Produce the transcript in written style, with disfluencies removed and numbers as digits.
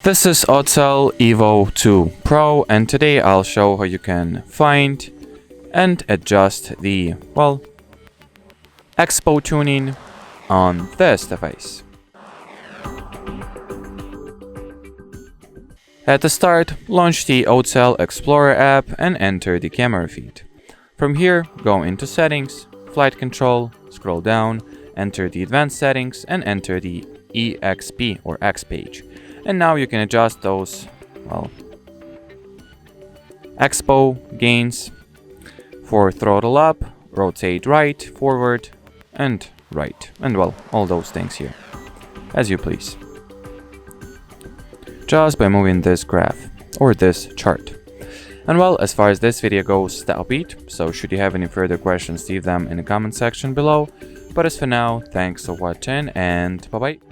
This is AUTEL EVO II Pro, and today I'll show how you can find and adjust the, EXPo tuning on this device. At the start, launch the AUTEL Explorer app and enter the camera feed. From here, go into Settings, Flight Control, scroll down, enter the Advanced Settings, and enter the EXP or X page. And now you can adjust those, EXPo gains for throttle up, rotate right, forward, and right. And all those things here, as you please. Just by moving this graph or this chart. And as far as this video goes, that'll be it. So should you have any further questions, leave them in the comment section below. But as for now, thanks for watching and bye bye.